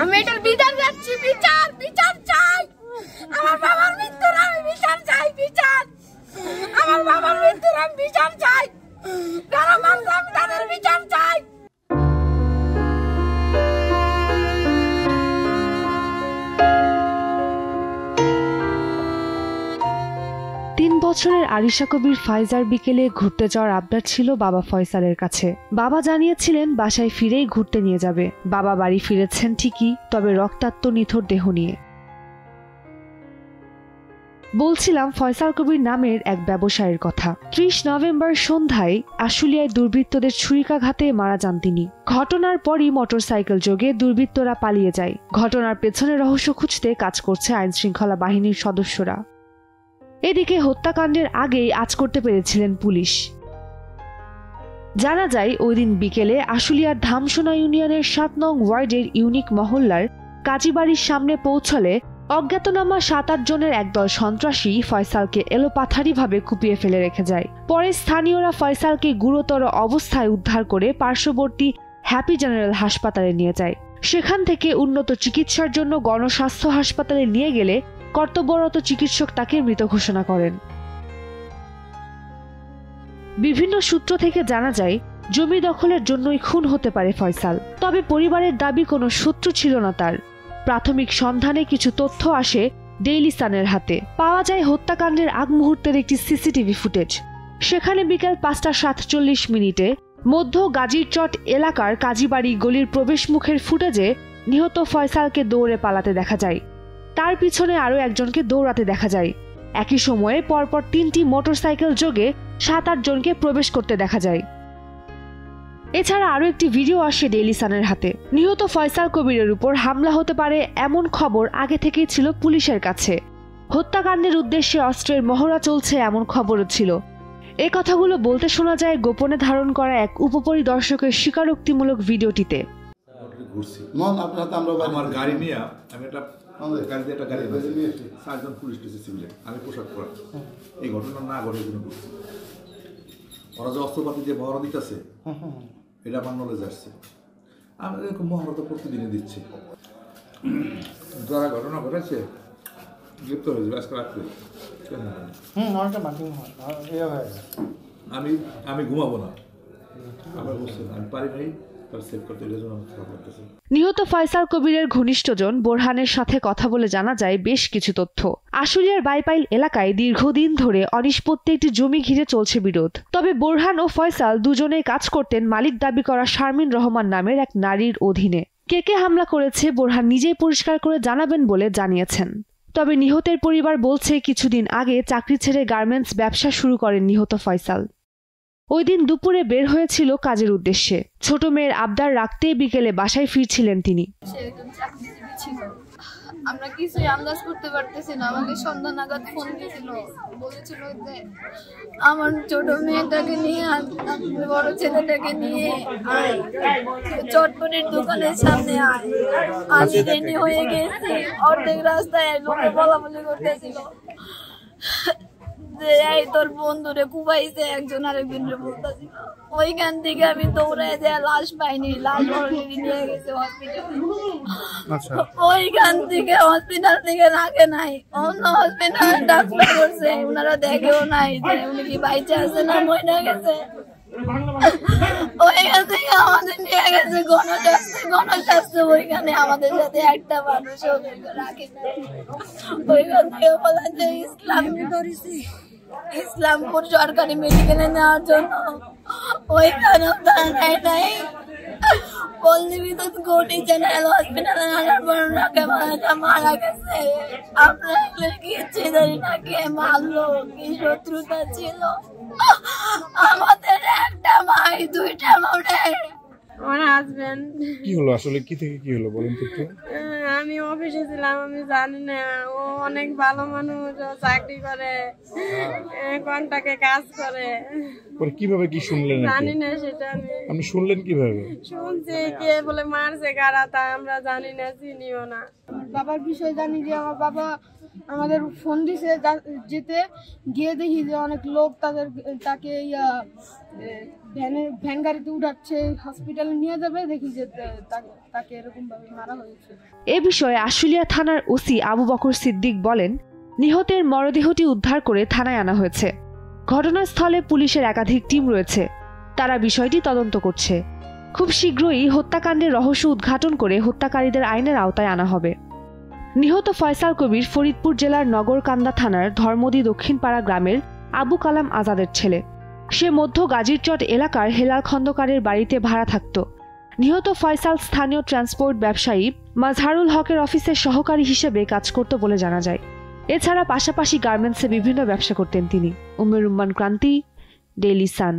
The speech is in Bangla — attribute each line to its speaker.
Speaker 1: আমি এটার বিচার চাচ্ছি, বিচার বিচার চাই। আমার বাবার মৃত্যুর আমি বিচার চাই, বিচার। আমার বাবার মৃত্যুর আমি বিচার চাই। যারা মারছে আমি তাদের বিচার চাই।
Speaker 2: 3 বছরের আরিশা কবির ফাইজার বিকেলে ঘুরতে যাওয়ার আবদার ছিল বাবা ফয়সালের কাছে। বাবা জানিয়েছিলেন বাসায় ফিরেই ঘুরতে নিয়ে যাবে। বাবা বাড়ি ফিরেছেন ঠিকই, তবে রক্তাক্ত নিথর দেহ নিয়ে। বলছিলাম ফয়সাল কবির নামের এক ব্যবসায়ীর কথা। 30 নভেম্বর সন্ধ্যায় আশুলিয়ায় দুর্বৃত্তদের ছুরিকাঘাতে মারা যান তিনি। ঘটনার পরই মোটরসাইকেল যোগে দুর্বৃত্তরা পালিয়ে যায়। ঘটনার পেছনে রহস্য খুঁজতে কাজ করছে আইনশৃঙ্খলা বাহিনীর সদস্যরা। এদিকে হত্যাকাণ্ডের আগেই আঁচ করতে পেরেছিলেন পুলিশ। জানা যায় ওই দিন বিকেলে আশুলিয়ার ধামসোনা ইউনিয়নের 7 নং ওয়ার্ডের ইউনিক মহল্লার কাজীবাড়ির সামনে পৌঁছলে অজ্ঞাতনামা 7-8 জনের একদল সন্ত্রাসী ফয়সালকে এলোপাথারিভাবে কুপিয়ে ফেলে রেখে যায়। পরে স্থানীয়রা ফয়সালকে গুরুতর অবস্থায় উদ্ধার করে পার্শ্ববর্তী হ্যাপি জেনারেল হাসপাতালে নিয়ে যায়। সেখান থেকে উন্নত চিকিৎসার জন্য গণস্বাস্থ্য হাসপাতালে নিয়ে গেলে কর্তব্যরত চিকিৎসক তাকে মৃত ঘোষণা করেন। বিভিন্ন সূত্র থেকে জানা যায় জমি দখলের জন্যই খুন হতে পারে ফয়সাল। তবে পরিবারের দাবি কোনো সূত্র ছিল না তার। প্রাথমিক সন্ধানে কিছু তথ্য আসে ডেইলি সানের হাতে। পাওয়া যায় হত্যাকাণ্ডের আগ মুহূর্তের একটি সিসিটিভি ফুটেজ। সেখানে বিকেল 5:47 মধ্য গাজীরচট এলাকার কাজীবাড়ি গলির প্রবেশ মুখের ফুটেজে নিহত ফয়সালকে দৌড়ে পালাতে দেখা যায়। তার পিছনে আরও একজনকে দৌড়াতে দেখা যায়। একই সময়ে পরপর 3টি মোটরসাইকেল যোগে 7-8 জনকে প্রবেশ করতে দেখা যায়। এছাড়া আরও একটি ভিডিও আসে ডেইলি সানের হাতে। নিহত ফয়সাল কবিরের উপর হামলা হতে পারে এমন খবর আগে থেকেই ছিল পুলিশের কাছে। হত্যাকাণ্ডের উদ্দেশ্যে অস্ত্রের মহড়া চলছে এমন খবরও ছিল। এই কথাগুলো বলতে শোনা যায় গোপনে ধারণ করা এক উপপরিদর্শকের স্বীকারোক্তিমূলক ভিডিওটিতে।
Speaker 3: আমার গাড়ি নিয়ে আমি একটা গাড়ি নিয়েছি, 4 জন পুলিশ দিয়েছে সিভিলে, আমি পোশাক পরা। এই ঘটনা না ঘটে কোনো করছি। ওরা যে অস্ত্রপাতি যে মহড়া দিতেছে এটা আমার নলেজ আসছে। আমি এরকম মহড়া তো প্রতিদিনই দিচ্ছি। যারা ঘটনা ঘটেছে গ্রেপ্তার হয়ে যাবে আজকে রাত্রে। আমি ঘুমাবো না, আমার বুঝছেন, আমি পারি ভাই।
Speaker 2: নিহত ফয়সাল কবিরের ঘনিষ্ঠজন বোরহানের সাথে কথা বলে জানা যায় বেশ কিছু তথ্য। আশুলিয়ার বাইপাইল এলাকায় দীর্ঘদিন ধরে অনিষ্পত্তি একটি জমি ঘিরে চলছে বিরোধ। তবে বোরহান ও ফয়সাল দুজনেই কাজ করতেন মালিক দাবি করা শারমিন রহমান নামের এক নারীর অধীনে। কে হামলা করেছে বোরহান নিজেই পরিষ্কার করে জানাবেন বলে জানিয়েছেন। তবে নিহতের পরিবার বলছে কিছুদিন আগে চাকরি ছেড়ে গার্মেন্টস ব্যবসা শুরু করেন নিহত ফয়সাল। ওই দিন দুপুরে বের হয়েছিল কাজের উদ্দেশ্যে। ছোট মেয়ের আবদার রাখতেই বিকেলে বাসায় ফিরছিলেন তিনি।
Speaker 1: আমরা কিছুই আন্দাজ করতে পারতেছি না। আমাকে সন্ধ্যা নাগাদ ফোন দিয়েছিল, বলেছিল যে আমার ছোট মেয়েটাকে নিয়ে বড় ছেলেটাকে নিয়ে চটপটির দোকানের সামনে আয়। আমি রেডি হয়ে গেছি, অর্ধেক রাস্তায় লোকে বলাবলি করতেছিল যে এই তোর বন্ধুরে কুবাইছে একজন আরেকজনরে বলতেছিল। ওইখান থেকে আমি দৌড়ে যে লাশ পাইনি, লাশ অলরেডি নিয়ে গেছে হসপিটালে। ওইখান থেকে হসপিটাল থেকে রাখে নাই, অন্য হসপিটাল ট্রান্সফার করছে। ওনারা দেখেও নাই যে উনি কি বাইচে আছে না মরে গেছে। ওইখান থেকে আমাদের নিয়ে গেছে গণস্বাস্থ্য। ওইখানে আমাদের সাথে একটা মানুষও রাখে নাই। ওইখান থেকে বলা যে ইসলামপুর সরকারি মেডিকেলে নেওয়ার জন্য ওইখানেও তারা নেয় নাই। পল্লীবিদ্যুৎ গৌরী জেনারেল হসপিটালে আনার পর মারা গেছে। আমরা এগুলো কিচ্ছু জানি না, কে মারলো, কি শত্রুতা ছিল। আমাদের একটা ভাই, 2টা বোনের।
Speaker 4: আমার হাজবেন্ড
Speaker 5: কি হলো আসলে, কি থেকে কি হলো বলেন তো একটু।
Speaker 4: আমি অফিসে ছিলাম, আমি জানি না। ও অনেক ভালো মানুষ, চাকরি করে, কন্ট্রাক্টে কাজ করে।
Speaker 5: পরে কিভাবে কি শুনলেন?
Speaker 4: জানি না সেটা।
Speaker 5: আপনি শুনলেন কিভাবে?
Speaker 4: শুনছি কে বলে মারছে কারা, তা আমরা জানি না, চিনিও না।
Speaker 6: বাবার বিষয় জানি যে আমার বাবা আমাদের ফোন দিছে, যেতে গিয়ে দেখি যে অনেক লোক তাকে ভ্যান গাড়িতে উঠাচ্ছে, হসপিটালে নিয়ে যাবে, দেখি যে তাকে এরকম ভাবে মারা হয়েছে।
Speaker 2: এ বিষয়ে আশুলিয়া থানার ওসি আবু বকর সিদ্দিক বলেন, নিহতের মরদেহটি উদ্ধার করে থানায় আনা হয়েছে। ঘটনাস্থলে পুলিশের একাধিক টিম রয়েছে, তারা বিষয়টি তদন্ত করছে। খুব শীঘ্রই হত্যাকাণ্ডের রহস্য উদ্ঘাটন করে হত্যাকারীদের আইনের আওতায় আনা হবে। নিহত ফয়সাল কবির ফরিদপুর জেলার নগরকান্দা থানার ধর্মদী দক্ষিণপাড়া গ্রামের আবু কালাম আজাদের ছেলে। সে মধ্য গাজীরচট এলাকার হেলাল খন্দকারের বাড়িতে ভাড়া থাকত। নিহত ফয়সাল স্থানীয় ট্রান্সপোর্ট ব্যবসায়ী মাজহারুল হকের অফিসের সহকারী হিসেবে কাজ করত বলে জানা যায়। এছাড়া পাশাপাশি গার্মেন্টসে বিভিন্ন ব্যবসা করতেন তিনি। উম্মে রুম্মান ক্রান্তি, ডেইলি সান।